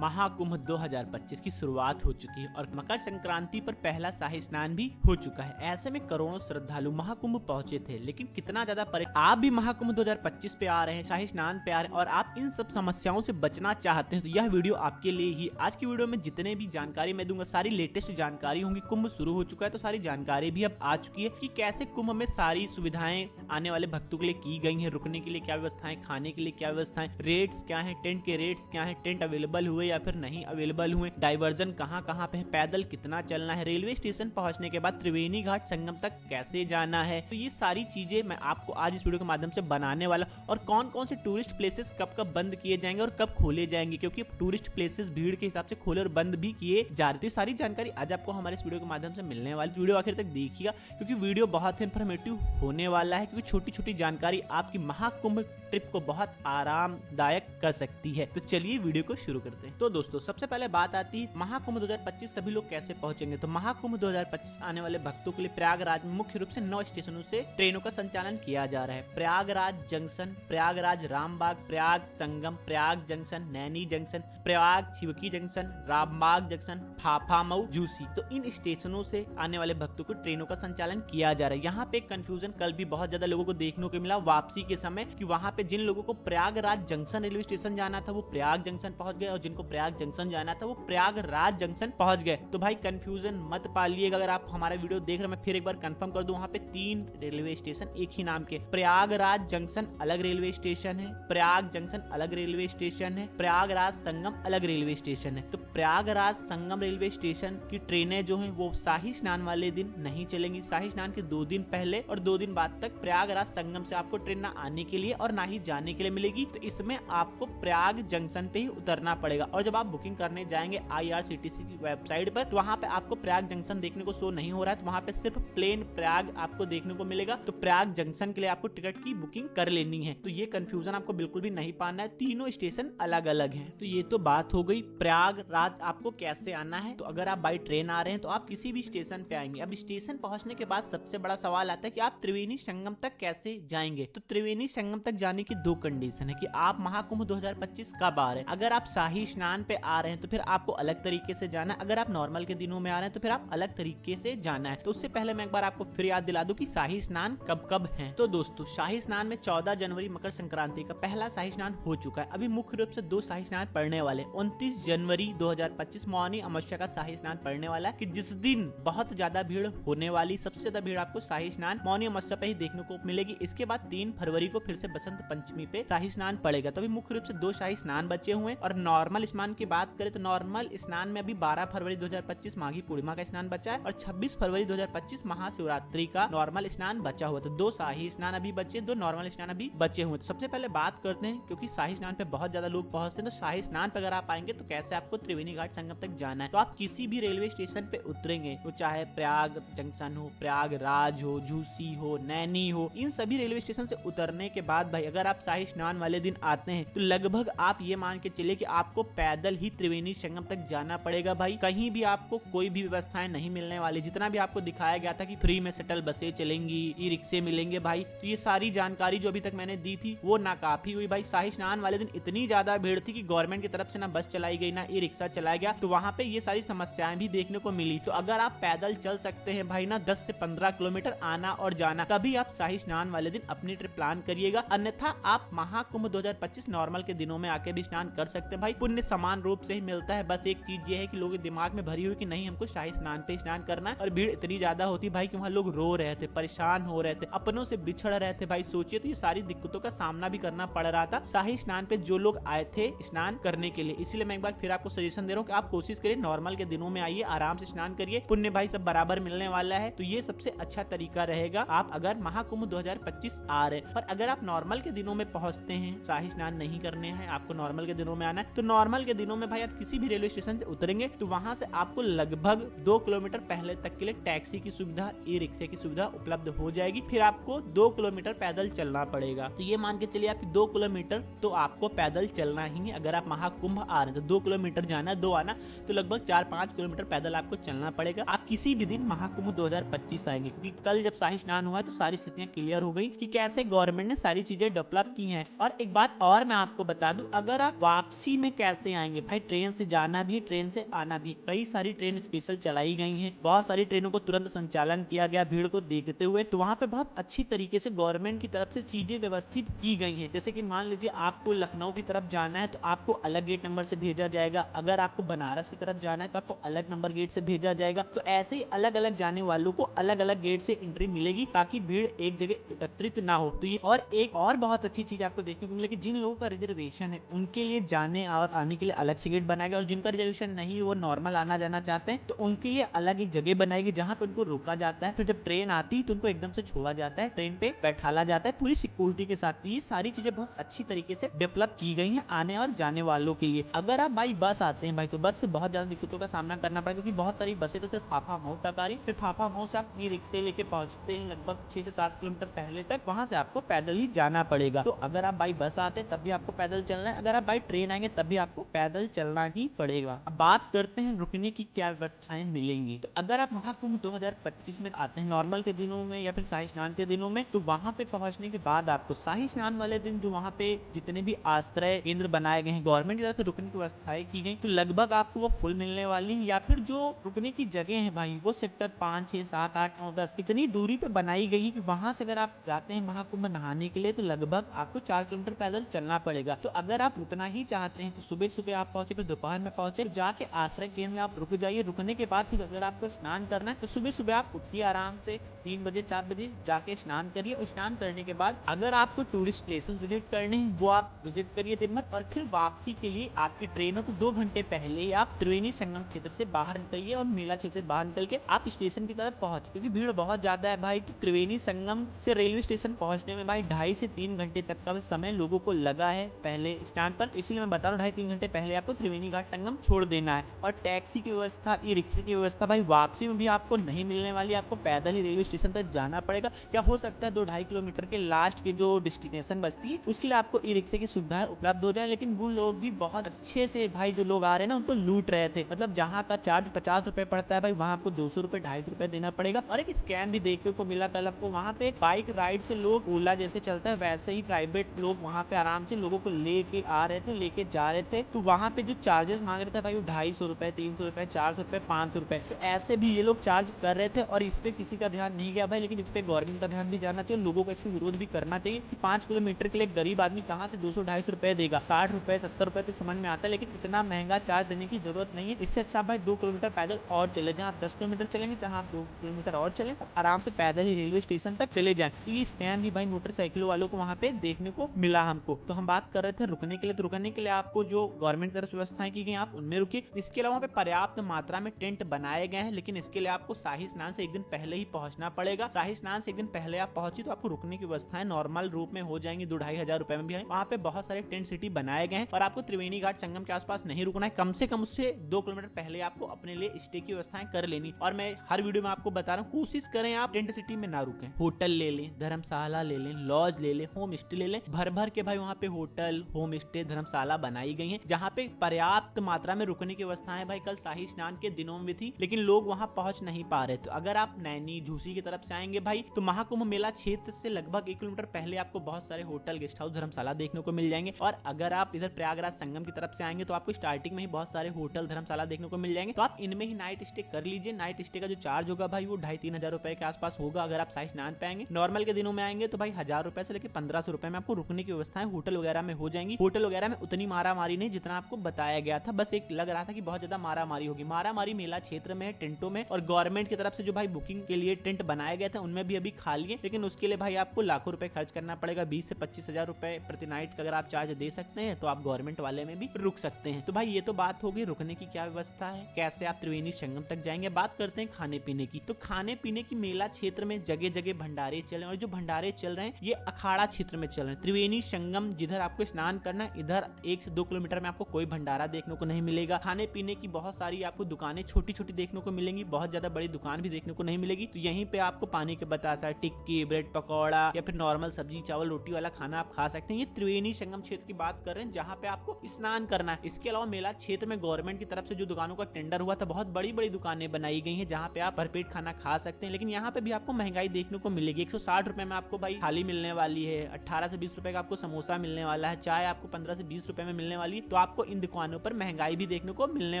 महाकुंभ 2025 की शुरुआत हो चुकी है और मकर संक्रांति पर पहला शाही स्नान भी हो चुका है। ऐसे में करोड़ों श्रद्धालु महाकुंभ पहुंचे थे, लेकिन कितना ज्यादा आप भी महाकुंभ 2025 पे आ रहे हैं, शाही स्नान पे आ रहे हैं और आप इन सब समस्याओं से बचना चाहते हैं तो यह वीडियो आपके लिए ही। आज की वीडियो में जितने भी जानकारी मैं दूंगा सारी लेटेस्ट जानकारी होंगी। कुंभ शुरू हो चुका है तो सारी जानकारी भी अब आ चुकी है कि कैसे कुंभ में सारी सुविधाएं आने वाले भक्तों के लिए की गई है। रुकने के लिए क्या व्यवस्थाएं, खाने के लिए क्या व्यवस्थाएं, रेट्स क्या है, टेंट के रेट्स क्या है, टेंट अवेलेबल हुए या फिर नहीं अवेलेबल हुए, डाइवर्जन कहाँ कहाँ पे है, पैदल कितना चलना है, रेलवे स्टेशन पहुंचने के बाद त्रिवेणी घाट संगम तक कैसे जाना है। तो ये सारी चीजें मैं आपको आज इस वीडियो के माध्यम से बनाने वाला, और कौन कौन से टूरिस्ट प्लेसेस कब कब बंद किए जाएंगे और कब खोले जाएंगे, क्योंकि टूरिस्ट प्लेसेस भीड़ के हिसाब से खोले और बंद भी किए जा रहे। तो ये सारी जानकारी आज आपको हमारे इस वीडियो के माध्यम से मिलने वाली। वीडियो आखिर तक देखिएगा क्योंकि वीडियो बहुत इन्फॉर्मेटिव होने वाला है, क्योंकि छोटी छोटी जानकारी आपकी महाकुंभ ट्रिप को बहुत आरामदायक कर सकती है। तो चलिए वीडियो को शुरू करते हैं। तो दोस्तों सबसे पहले बात आती है महाकुंभ 2025 सभी लोग कैसे पहुंचेंगे। तो महाकुंभ 2025 आने वाले भक्तों के लिए प्रयागराज में मुख्य रूप से 9 स्टेशनों से ट्रेनों का संचालन किया जा रहा है। Prayagraj junction, Prayagraj Rambagh, Prayag Sangam, Prayag junction, Naini junction, Prayag Chheoki junction, Rambagh junction, Phaphamau, Jhusi. तो इन स्टेशनों से आने वाले भक्तों को ट्रेनों का संचालन किया जा रहा है। यहाँ पे कंफ्यूजन कल भी बहुत ज्यादा लोगों को देखने को मिला वापसी के समय, कि वहाँ पे जिन लोगों को प्रयागराज जंक्शन रेलवे स्टेशन जाना था वो प्रयाग जंक्शन पहुंच गए और जिनको प्रयाग जंक्शन जाना था वो प्रयागराज जंक्शन पहुंच गए। तो भाई कंफ्यूजन मत पालिएगा। अगर आप हमारा वीडियो देख रहे हैं, मैं फिर एक बार कंफर्म कर दूं, वहाँ पे 3 रेलवे स्टेशन एक ही नाम के, प्रयागराज जंक्शन अलग रेलवे स्टेशन है, प्रयाग जंक्शन अलग रेलवे स्टेशन है, प्रयागराज संगम अलग रेलवे स्टेशन है। तो प्रयागराज संगम रेलवे स्टेशन की ट्रेनें जो है वो शाही स्नान वाले दिन नहीं चलेंगी। शाही स्नान के 2 दिन पहले और 2 दिन बाद तक प्रयागराज संगम से आपको ट्रेन ना आने के लिए और ना ही जाने के लिए मिलेगी। तो इसमें आपको प्रयाग जंक्शन पे ही उतरना पड़ेगा। और जब आप बुकिंग करने जाएंगे IRCTC की वेबसाइट पर तो वहाँ पे आपको प्रयाग जंक्शन देखने को शो नहीं हो रहा है। तो वहाँ पे सिर्फ प्लेन प्रयाग आपको देखने को मिलेगा। तो प्रयाग जंक्शन के लिए आपको टिकट की बुकिंग कर लेनी है। तो ये कंफ्यूजन आपको बिल्कुल भी नहीं पाना है, तीनों स्टेशन अलग अलग हैं। तो ये तो बात हो गई प्रयागराज आपको कैसे आना है। तो अगर आप बाई ट्रेन आ रहे हैं तो आप किसी भी स्टेशन पे आएंगे। अब स्टेशन पहुंचने के बाद सबसे बड़ा सवाल आता है कि आप त्रिवेणी संगम तक कैसे जाएंगे। तो त्रिवेणी संगम तक जाने की 2 कंडीशन है कि आप महाकुंभ 2025 कब आ रहे हैं। अगर आप शाही स्नान पे आ रहे हैं तो फिर आपको अलग तरीके से जाना है। अगर आप नॉर्मल के दिनों में आ रहे हैं तो फिर आप अलग तरीके से जाना है। तो उससे पहले मैं एक बार आपको फिर याद दिला दूं कि शाही स्नान कब कब है। तो दोस्तों शाही स्नान में 14 जनवरी मकर संक्रांति का पहला शाही स्नान हो चुका है। अभी मुख्य रूप से 2 शाही स्नान पड़ने वाले। 29 जनवरी 2025 मौनी अमावस्या का शाही स्नान पड़ने वाला है, कि जिस दिन बहुत ज्यादा भीड़ होने वाली, सबसे ज्यादा भीड़ आपको शाही स्नान मौनी अमावस्या पे ही देखने को मिलेगी। इसके बाद 3 फरवरी को फिर से बसंत पंचमी पे शाही स्नान पड़ेगा। तो अभी मुख्य रूप से 2 शाही स्नान बचे हुए हैं। और नॉर्मल स्नान की बात करें तो नॉर्मल स्नान में अभी 12 फरवरी 2025 माघी पूर्णिमा का स्नान बचा है और 26 फरवरी 2025 महाशिवरात्रि का नॉर्मल स्नान बचा हुआ। तो 2 शाही स्नान अभी बचे, 2 नॉर्मल स्नान अभी बचे हुए। तो सबसे पहले बात करते हैं, क्योंकि शाही स्नान पे बहुत ज्यादा लोग पहुंचते हैं, तो शाही स्नान पे अगर आप आएंगे तो कैसे आपको त्रिवेणी घाट संगम तक जाना है। तो आप किसी भी रेलवे स्टेशन पे उतरेंगे, तो चाहे प्रयाग जंक्शन हो, प्रयागराज हो, झूसी हो, नैनी हो, इन सभी रेलवे स्टेशन से उतरने के बाद भाई अगर आप शाही स्नान वाले दिन आते हैं तो लगभग आप ये मान के चलिए कि आपको पैदल ही त्रिवेणी संगम तक जाना पड़ेगा। भाई कहीं भी आपको कोई भी व्यवस्थाएं नहीं मिलने वाली। जितना भी आपको दिखाया गया था कि फ्री में शटल बसें चलेंगी, ई रिक्शे मिलेंगे, भाई तो ये सारी जानकारी जो अभी तक मैंने दी थी वो नाकाफी हुई। भाई शाही स्नान वाले दिन इतनी ज्यादा भीड़ थी कि गवर्नमेंट की तरफ से ना बस चलाई गई ना ई रिक्शा चलाया गया। तो वहाँ पे ये सारी समस्याएं भी देखने को मिली। तो अगर आप पैदल चल सकते हैं भाई ना 10 से 15 किलोमीटर आना और जाना, तभी आप शाही स्नान वाले दिन अपनी ट्रिप प्लान करिएगा। अन्यथा आप महाकुंभ 2025 नॉर्मल के दिनों में आके भी स्नान कर सकते हैं। भाई पुण्य समान रूप से ही मिलता है। बस एक चीज ये है कि लोगों के दिमाग में भरी हुई कि नहीं हमको शाही स्नान पे स्नान करना है, और भीड़ इतनी ज्यादा होती भाई कि वहाँ लोग रो रहे थे, परेशान हो रहे थे, अपनों से बिछड़ रहे थे। भाई सोचिए, तो ये सारी दिक्कतों का सामना भी करना पड़ रहा था शाही स्नान पे जो लोग आए थे स्नान करने के लिए। इसीलिए मैं एक बार फिर आपको सजेशन दे रहा हूँ कि आप कोशिश करिए नॉर्मल के दिनों में आइए, आराम से स्नान करिए, पुण्य भाई सब बराबर मिलने वाला है। तो ये सबसे अच्छा तरीका रहेगा आप अगर महाकुंभ 2025 आ रहे हैं। और अगर आप नॉर्मल के दिनों में पहुंचते हैं, शाही स्नान नहीं करने हैं, आपको नॉर्मल के दिनों में आना है, तो नॉर्मल के दिनों में भाई आप किसी भी रेलवे स्टेशन से उतरेंगे तो वहां से आपको लगभग 2 किलोमीटर पहले तक के लिए टैक्सी की सुविधा, ई रिक्शे की सुविधा उपलब्ध हो जाएगी। फिर आपको 2 किलोमीटर पैदल चलना पड़ेगा। तो ये मान के चलिए आपकी 2 किलोमीटर तो आपको पैदल चलना ही है। अगर आप महाकुंभ आ रहे हैं तो 2 किलोमीटर जाना, 2 आना, तो लगभग 4-5 किलोमीटर पैदल आपको चलना पड़ेगा। आप किसी भी दिन महाकुंभ 2025 आएंगे, क्योंकि कल जब शाही स्नान हुआ तो सारी स्थितियां क्लियर हो गई कि कैसे गवर्नमेंट ने सारी चीजें डेवलप की हैं। और एक बात और मैं आपको बता दूं, अगर आप वापसी में कैसे से आएंगे भाई, ट्रेन से जाना भी, ट्रेन से आना भी। कई सारी ट्रेन स्पेशल चलाई गई हैं, बहुत सारी ट्रेनों को तुरंत संचालन किया गया भीड़ को देखते हुए। तो वहाँ पे बहुत अच्छी तरीके से गवर्नमेंट की तरफ से चीजें व्यवस्थित की गई हैं। जैसे कि मान लीजिए आपको लखनऊ की तरफ जाना है तो आपको अलग गेट नंबर से भेजा जाएगा, अगर आपको बनारस की तरफ जाना है तो आपको अलग नंबर गेट से भेजा जाएगा। तो ऐसे ही अलग अलग जाने वालों को अलग अलग गेट से एंट्री मिलेगी ताकि भीड़ एक जगह एकत्रित ना हो। तो ये और एक और बहुत अच्छी चीज आपको देखने को मिलेगी, जिन लोगों का रिजर्वेशन है उनके लिए जाने और आने के लिए अलग से गेट बनाएगा, और जिनका रिजर्वेशन नहीं वो नॉर्मल आना जाना चाहते हैं तो उनके लिए अलग एक जगह बनाएगी जहाँ पे उनको रोका जाता है। तो जब ट्रेन आती है तो उनको एकदम से छोड़ा जाता है, ट्रेन पे बैठाला जाता है पूरी सिक्योरिटी के साथ। ये सारी चीजें बहुत अच्छी तरीके से डेवलप की गई हैं आने और जाने वालों के लिए। अगर आप भाई बस आते हैं भाई तो बस से बहुत ज्यादा दिक्कतों का सामना करना पड़ेगा, क्योंकि बहुत सारी बसें तो सिर्फ फाफा मऊ तक आ रही, फिर फाफा मऊ से आप ई रिक्शे लेके पहुंचते हैं लगभग 6 से 7 किलोमीटर पहले तक, वहां से आपको पैदल ही जाना पड़ेगा। तो अगर आप बाई बस आते हैं तब भी आपको पैदल चलना है, अगर आप बाई ट्रेन आएंगे तब भी आपको पैदल चलना ही पड़ेगा। अब बात करते हैं रुकने की क्या व्यवस्थाएं मिलेंगी। तो अगर आप महाकुंभ 2025 में आते हैं नॉर्मल के दिनों में या फिर शाही स्नान के दिनों में, तो वहां पे पहुंचने के बाद आपको शाही स्नान वाले दिन जो वहां पे जितने भी आश्रय केंद्र बनाए गए हैं गवर्नमेंट की तरफ से रुकने की व्यवस्थाएं की गई, तो लगभग आपको वो फुल मिलने वाली है, या फिर जो रुकने की जगह है भाई वो सेक्टर 5, 6, 7, 8, 9, 10 इतनी दूरी पे बनाई गई है कि वहां से अगर आप जाते हैं महाकुंभ नहाने के लिए तो लगभग आपको 4 किलोमीटर पैदल चलना पड़ेगा। तो अगर आप उतना ही चाहते हैं तो सुबह सुबह आप पहुंचे, फिर दोपहर में पहुंचे, जाके आश्रय केंद्र में आप रुक जाइए। रुकने के बाद फिर अगर आपको स्नान करना है तो सुबह सुबह आप उठिए आराम से 3 बजे 4 बजे जाके स्नान करिए। स्नान करने के बाद अगर आपको टूरिस्ट प्लेसेस विजिट करने हैं वो आप विजिट करिए दिन भर, और फिर वापसी के लिए आपकी ट्रेनों को 2 घंटे पहले आप त्रिवेणी संगम क्षेत्र से बाहर निकलिए और मेला क्षेत्र से बाहर निकल के आप स्टेशन की तरफ पहुंच, क्योंकि भीड़ बहुत ज्यादा है भाई। तो त्रिवेणी संगम से रेलवे स्टेशन पहुंचने में भाई 2.5 से 3 घंटे तक का समय लोगों को लगा है पहले स्टैंड पर, इसलिए मैं बता रहा हूँ 2.5 3 घंटे पहले आपको त्रिवेणी घाट संगम छोड़ देना है। और टैक्सी की व्यवस्था, ई रिक्शे की व्यवस्था भाई वापसी में भी आपको नहीं मिलने वाली, आपको पैदल ही रेलवे स्टेशन तक जाना पड़ेगा। क्या हो सकता है 2-2.5 किलोमीटर के लास्ट की जो डेस्टिनेशन बचती है उसके लिए आपको ई रिक्शे की सुविधाएं उपलब्ध हो जाए, लेकिन वो लोग भी बहुत अच्छे से भाई जो लोग आ रहे हैं ना उनको लूट रहे थे। मतलब जहाँ का चार्ज 50 रुपए पड़ता है भाई वहाँ आपको 200 रुपए 250 रुपए देना पड़ेगा। और एक स्कैम भी देखने को मिला कल आपको, वहाँ पे बाइक राइड से लोग, ओला जैसे चलता है वैसे ही प्राइवेट लोग वहाँ पे आराम से लोगों को लेके आ रहे थे, लेके जा रहे थे। तो वहाँ पे जो चार्जेस मांग रहे थे भाई वो 250 रुपए 300 रुपए 400 रुपए 500 रुपए, तो ऐसे भी ये लोग चार्ज कर रहे थे और इस पे किसी का ध्यान नहीं गया भाई। लेकिन इस पे गवर्नमेंट का ध्यान भी जाना चाहिए, लोगों को इसका विरोध भी करना चाहिए कि 5 किलोमीटर के लिए गरीब आदमी कहाँ से 200-250 रुपए देगा, 60 रुपए 70 रुपए तो समझ में आता है, लेकिन इतना महंगा चार्ज देने की जरूरत नहीं है। इससे अच्छा भाई 2 किलोमीटर पैदल और चले जाए, आप 10 किलोमीटर चलेंगे जहाँ आप 2 किलोमीटर और चले, आराम से पैदल ही रेलवे स्टेशन तक चले जाए। ये स्कैम भी भाई मोटरसाइकिल वालों को वहाँ पे देखने को मिला हमको। तो हम बात कर रहे थे रुकने के लिए, तो रुकने के लिए आपको जो गवर्नमेंट तरफ से व्यवस्थाएं की गई आप उनमें रुकिए। इसके अलावा पे पर्याप्त मात्रा में टेंट बनाए गए हैं, लेकिन इसके लिए आपको शाही स्नान से एक दिन पहले ही पहुंचना पड़ेगा। शाही स्नान से एक दिन पहले आप पहुंची तो आपको रुकने की व्यवस्थाएं नॉर्मल रूप में हो जाएंगी, 2-2.5 हजार रुपए में भी है। वहाँ पे बहुत सारे टेंट सिटी बनाए गए हैं और आपको त्रिवेणी घाट संगम के आसपास नहीं रुकना है, कम से कम उससे 2 किलोमीटर पहले आपको अपने लिए स्टे की व्यवस्थाएं कर लेनी। और मैं हर वीडियो में आपको बता रहा हूँ कोशिश करें आप टेंट सिटी में ना रुकें, होटल ले लें, धर्मशाला ले लें, लॉज ले लें, होम स्टे ले लें। भर भर के भाई वहाँ पे होटल, होम स्टे, धर्मशाला बनाई गई है जहाँ पे पर्याप्त मात्रा में रुकने की व्यवस्थाएं भाई कल शाही स्नान के दिनों में थी, लेकिन लोग वहाँ पहुंच नहीं पा रहे। तो अगर आप नैनी झूसी की तरफ से आएंगे भाई तो महाकुंभ मेला क्षेत्र से लगभग 1 किलोमीटर पहले आपको बहुत सारे होटल, गेस्ट हाउस, धर्मशाला देखने को मिल जाएंगे। और अगर आप इधर प्रयागराज संगम की तरफ से आएंगे तो आपको स्टार्टिंग में ही बहुत सारे होटल, धर्मशाला देखने को मिल जाएंगे। तो आप इनमें ही नाइट स्टे कर लीजिए। नाइट स्टे का जो चार्ज होगा भाई वो 2.5-3 हजार रुपए के आसपास होगा अगर आप शाही स्नान पे आएंगे। नॉर्मल के दिनों में आएंगे तो भाई 1000 रुपए से लेकर 1500 रुपए में आपको रुकने की व्यवस्थाएं होटल वगैरह में हो जाएंगी। होटल वगैरह में उतनी मारा मारी नहीं जितना आपको बताया गया था, बस एक लग रहा था कि बहुत ज्यादा मारा मारी होगी। मारा मारी मेला क्षेत्र में है, टेंटों में, और गवर्नमेंट की तरफ से जो भाई बुकिंग के लिए टेंट बनाए गए थे उनमें भी अभी खाली है, लेकिन उसके लिए भाई आपको लाखों रुपए खर्च करना पड़ेगा। 20 से 25 हजार रुपए प्रति नाइट का अगर आप चार्ज दे सकते हैं तो आप गवर्नमेंट वाले में भी रुक सकते हैं। तो भाई ये तो बात होगी रुकने की क्या व्यवस्था है, कैसे आप त्रिवेणी संगम तक जाएंगे। बात करते हैं खाने पीने की। तो खाने पीने की मेला क्षेत्र में जगह जगह भंडारे चल रहे हैं, और जो भंडारे चल रहे हैं ये अखाड़ा क्षेत्र में चल रहे हैं। त्रिवेणी संगम जिधर आपको स्नान करना है इधर 1 से 2 किलोमीटर में आपको कोई भंडारा देखने को नहीं मिलेगा। खाने पीने की बहुत सारी आपको दुकानें छोटी छोटी देखने को मिलेंगी, बहुत ज्यादा बड़ी दुकान भी देखने को नहीं मिलेगी। तो यहीं पे आपको पानी के बतासा, टिक्की, ब्रेड पकौड़ा या फिर नॉर्मल सब्जी चावल रोटी वाला खाना आप खा सकते हैं। ये त्रिवेणी संगम क्षेत्र की बात कर रहे हैं जहाँ पे आपको स्नान करना है। इसके अलावा मेला क्षेत्र में गवर्नमेंट की तरफ से जो दुकानों का टेंडर हुआ था बहुत बड़ी बड़ी दुकानें बनाई गई हैं जहाँ पे आप भरपेट खाना खा सकते हैं, लेकिन यहाँ पे भी आपको महंगाई देखने को मिलेगी। 160 रुपए में आपको भाई थाली मिलने वाली है, 18 से 20 रुपए का आपको समोसा मिलने वाला है, चाय आपको 15 से 20 रुपए में मिलने वाली है। तो आपको इन दुकानों पर महंगाई भी देखने को मिलने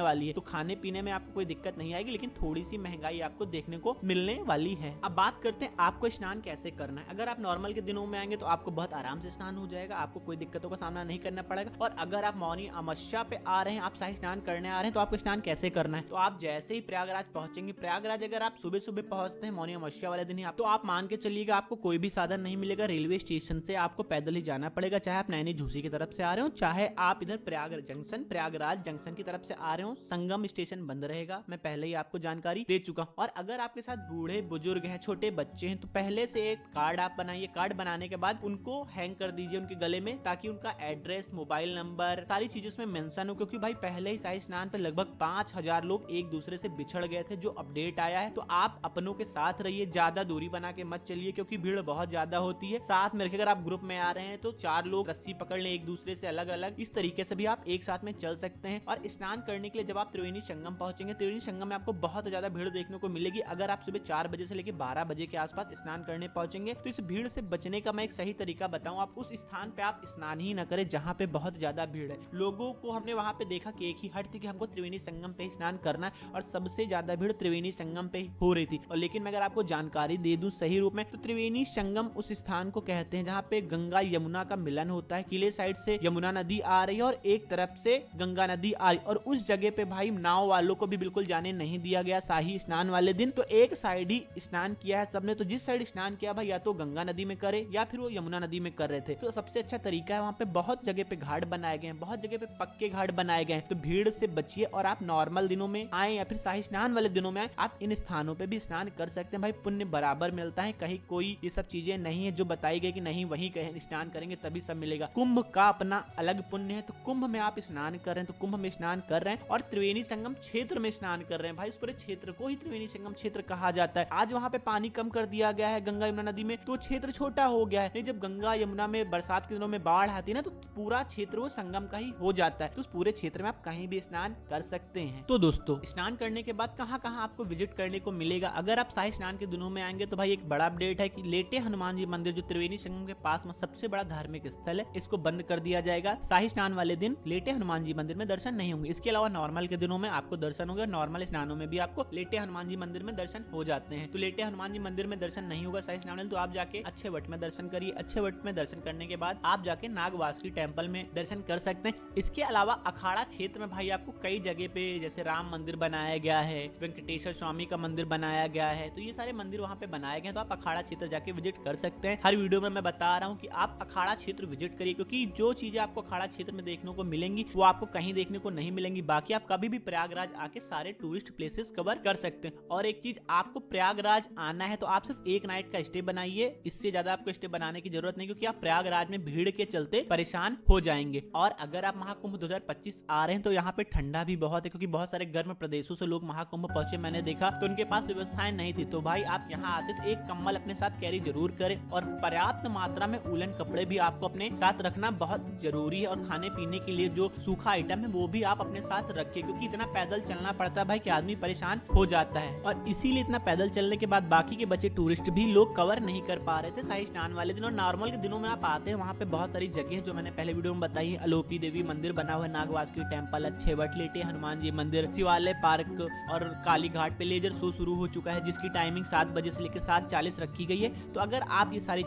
वाली है। तो खाने पीने में आपको कोई दिक्कत नहीं आएगी, लेकिन थोड़ी सी महंगाई आपको देखने को मिलने वाली है। अब बात करते हैं आपको स्नान कैसे करना है। अगर आप नॉर्मल के दिनों में आएंगे तो आपको बहुत आराम से स्नान हो जाएगा, आपको कोई दिक्कतों का सामना नहीं करना पड़ेगा। और अगर आप मौनी अमावस्या पे आ रहे हैं, आप शाही स्नान करने आ रहे हैं, तो आपको स्नान कैसे करना है। तो आप जैसे ही प्रयागराज पहुंचेंगे, प्रयागराज अगर आप सुबह सुबह पहुंचते हैं मौनी अमावस्या वाले दिन ही, तो आप मान के चलिएगा आपको कोई भी साधन नहीं मिलेगा। रेलवे स्टेशन से आपको पैदल ही जाना पड़ेगा, चाहे आप नैनी झूसी की तरफ से आ रहे हो, चाहे आप इधर प्रयागराज जंक्शन की तरफ से आ रहे हो। संगम स्टेशन बंद रहेगा, मैं पहले ही आपको जानकारी दे चुका हूं। और अगर आपके साथ बूढ़े बुजुर्ग हैं, छोटे बच्चे हैं, तो पहले से एक कार्ड आप बनाइए। कार्ड बनाने के बाद उनको हैंग कर दीजिए उनके गले में, ताकि उनका एड्रेस, मोबाइल नंबर, सारी चीजें उसमें मेंशन हो। क्योंकि भाई पहले ही शाही स्नान पे लगभग 5000 लोग एक दूसरे से बिछड़ गए थे, जो अपडेट आया है। तो आप अपनों के साथ रहिए, ज्यादा दूरी बना के मत चलिए, क्योंकि भीड़ बहुत ज्यादा होती है। साथ में अगर आप ग्रुप में आ रहे हैं तो 4 लोग रस्सी पकड़ लें एक दूसरे से अलग अलग, इस तरीके से भी आप एक साथ में चल सकते हैं। और स्नान करने के लिए जब आप त्रिवेणी संगम पहुंचेंगे, त्रिवेणी संगम में आपको बहुत ज्यादा भीड़ देखने को मिलेगी। अगर आप सुबह 4 बजे से लेकर 12 बजे के आसपास स्नान करने पहुंचेंगे, तो इस भीड़ से बचने का मैं एक सही तरीका बताऊं, आप उस स्थान पे आप स्नान ही न करें जहां पे बहुत ज्यादा भीड़ है। लोगों को हमने वहां पे देखा कि एक ही हट थी कि हमको त्रिवेणी संगम पे ही स्नान करना है, और सबसे ज्यादा भीड़ त्रिवेणी संगम पे ही हो रही थी। और लेकिन मैं अगर आपको जानकारी दे दूं सही रूप में, तो त्रिवेणी संगम उस स्थान को कहते हैं जहाँ पे गंगा यमुना का मिलन होता है। किले साइड से यमुना नदी आ रही है और एक तरफ से गंगा नदी आ रही, और उस जगह पे भाई नाव वालों को भी बिल्कुल जाने नहीं दिया गया शाही स्नान वाले दिन। तो एक साइड ही स्नान किया है सबने। तो जिस साइड स्नान किया भाई, या तो गंगा नदी में करे या फिर वो यमुना नदी में कर रहे थे। तो सबसे अच्छा तरीका है, वहाँ पे बहुत जगह पे घाट बनाए गए हैं, बहुत जगह पे पक्के घाट बनाए गए हैं। तो भीड़ से बचिए, और आप नॉर्मल दिनों में आए या फिर शाही स्नान वाले दिनों में आए, आप इन स्थानों पे भी स्नान कर सकते हैं। भाई पुण्य बराबर मिलता है, कहीं कोई ये सब चीजें नहीं है जो बताई गई कि नहीं वहीं कहीं स्नान करेंगे तभी सब मिलेगा। कुंभ का अपना अलग पुण्य है। तो कुंभ में आप स्नान कर रहे हैं तो कुंभ में स्नान कर रहे हैं, और त्रिवेणी संगम क्षेत्र में स्नान कर रहे हैं। भाई उस पूरे क्षेत्र को ही त्रिवेणी संगम क्षेत्र कहा जाता है। आज वहाँ पे पानी कम कर दिया गया है गंगा यमुना नदी में, तो क्षेत्र छोटा हो गया है। नहीं, जब गंगा यमुना में बरसात के दिनों में बाढ़ आती है ना, तो पूरा क्षेत्र वो संगम का ही हो जाता है। तो उस पूरे क्षेत्र में आप कहीं भी स्नान कर सकते हैं। तो दोस्तों, स्नान करने के बाद कहाँ कहाँ आपको विजिट करने को मिलेगा। अगर आप शाही स्नान के दिनों में आएंगे तो भाई एक बड़ा अपडेट है कि लेटे हनुमान जी मंदिर जो त्रिवेणी संगम के पास में सबसे बड़ा धार्मिक स्थल है, इसको बंद कर दिया जाएगा। शाही स्नान वाले दिन लेटे हनुमान जी मंदिर में दर्शन नहीं होंगे। इसके अलावा नॉर्मल के दिनों में आपको दर्शन होंगे, और नॉर्मल स्नानों में भी आपको लेटे हनुमान जी मंदिर में दर्शन हो जाते हैं। तो लेटे हनुमान जी मंदिर में दर्शन नहीं होगा शाही स्नान, तो आप जाके अच्छे वट में दर्शन करिए। अच्छे वट में दर्शन करने के बाद आप जाके नागवासुकी टेम्पल में दर्शन कर सकते हैं। इसके अलावा अखाड़ा क्षेत्र में भाई आपको कई जगह पे, जैसे राम मंदिर बनाया गया है, वेंकटेश्वर स्वामी का मंदिर बनाया गया है, तो ये सारे मंदिर वहाँ पे बनाए गए हैं। तो आप अखाड़ा क्षेत्र जाके विजिट कर सकते हैं। हर वीडियो में मैं बता रहा हूँ कि आप अखाड़ा क्षेत्र विजिट करिए, क्योंकि जो चीजें आपको अखाड़ा क्षेत्र में देखने को मिलेंगी वो आपको कहीं देखने को नहीं मिलेंगी। बाकी आप कभी भी प्रयागराज आके सारे टूरिस्ट प्लेसेस कवर कर सकते हैं। और एक चीज, आपको प्रयागराज आना है तो आप सिर्फ एक नाइट का स्टे बनाइए, इससे ज्यादा आपको स्टे बनाने की जरूरत नहीं, क्योंकि आप प्रयागराज में भीड़ के चलते परेशान हो जाएंगे। और अगर आप महाकुंभ 2025 आ रहे हैं तो यहाँ पे ठंडा भी बहुत है, क्योंकि बहुत सारे गर्म प्रदेशों से लोग महाकुंभ पहुंचे, मैंने देखा, तो उनके पास व्यवस्थाएं नहीं थी। तो भाई आप यहाँ आते तो एक कम्बल अपने साथ कैरी जरूर करें, और पर्याप्त मात्रा में उलन कपड़े भी आपको अपने साथ रखना बहुत जरूरी है। और खाने पीने के लिए जो सूखा आइटम है वो भी आप अपने साथ रखिए, क्योंकि इतना पैदल चलना पड़ता है भाई कि आदमी परेशान हो जाता है। और इसीलिए इतना पैदल चलने के बाद बाकी के बचे टूरिस्ट भी लोग कवर नहीं कर पा रहे थे शाही स्नान वाले दिन। और नॉर्मल के दिनों में आप आते हैं, वहाँ पे बहुत सारी जगह है जो मैंने पहले वीडियो में बताई है। अलोपी देवी मंदिर बना हुआ है, नागवासुकी टेम्पल, अच्छे वट, लेटे हनुमान जी मंदिर, शिवालय पार्क, और काली घाट पे लेजर शो शुरू हो चुका है, जिसकी टाइमिंग 7 बजे से लेकर 7:40 रखी गई है। तो अगर आप ये सारी